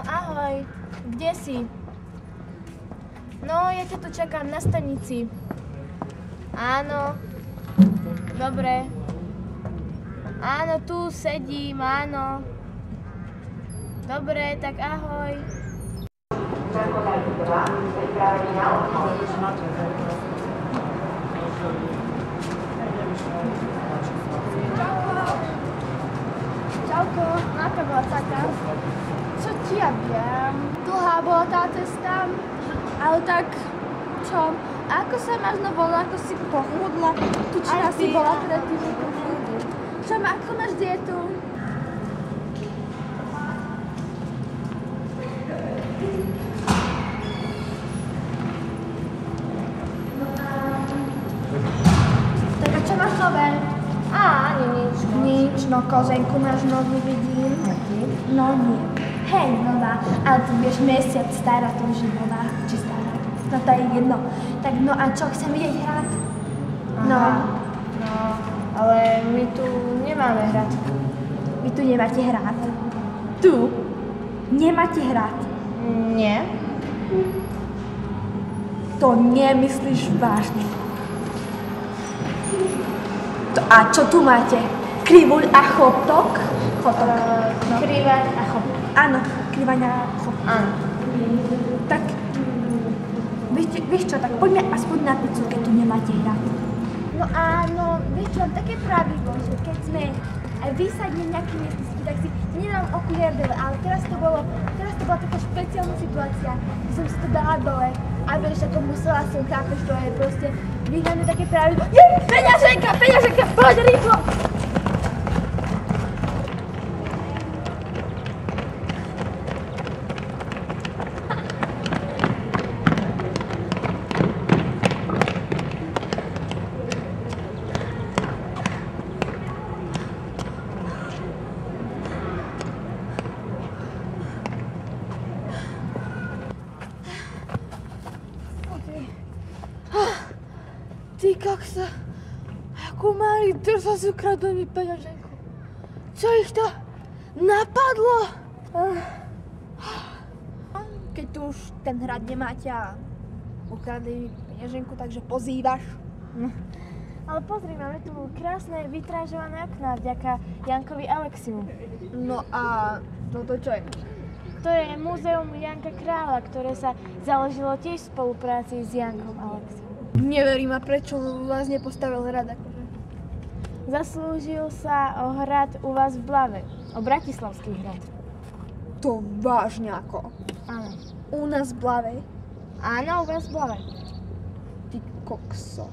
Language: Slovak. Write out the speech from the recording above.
No ahoj, kde si? No, ja ťa tu čakám na stanici. Áno, dobre. Áno, tu sedím, áno. Dobre, tak ahoj. Čauko, aká bola taká? Čo ti ja viem? Dlhá bola tá cesta, ale tak, čo? A ako sa máš na voľno, ako si pochudla? Tučná si bola teda ty. Čo, ako máš dietu? Tak a čo máš nové? Ani nič. Nič, no koženku máš novú, vidím. No nie. Hej, nová, ale ty budeš mesiac stará, to už je nová, či stará. No to je jedno. Tak no a čo, chcem vidieť hrať? No. No, ale my tu nemáme hrať. Vy tu nemáte hrať? Tu? Nemáte hrať? Nie. To nemyslíš vážne. To, a čo tu máte? Krivuľ a choptok? Chotok. No. Krivaň a choptok. Áno, krivaň a choptok. Áno. Tak, vieš čo, tak poďme aspoň na pizzu, keď tu nemáte hrať. No áno, vieš čo, také pravidlo, že keď sme vysadne nejaké miestnosti, tak si nedám okuliar dole, ale teraz to bola taká špeciálna situácia, že som si to dala dole a vieš, ako musela som, chápeš, to je proste vyhľadné také pravidlo. Peňaženka, poď rýchlo! Ty kaksa, ako mali drza si ukradli mi peňaženku. Čo ich to napadlo? Keď tu už ten hrad nemáte a ukradli mi peňaženku, takže pozývaš. No. Ale pozri, máme tu krásne vytrážované okná vďaka Jankovi Alexiu. No a toto čo je? To je múzeum Janka Kráľa, ktoré sa založilo tiež v spolupráci s Jankom Alexiom. Neverím, a prečo vás nepostavil hrad akože? Zaslúžil sa o hrad u vás v Blave, o Bratislavský hrad. To vážne ako? Áno. U nás v Blave? Áno, u vás v Blave. Ty kokso.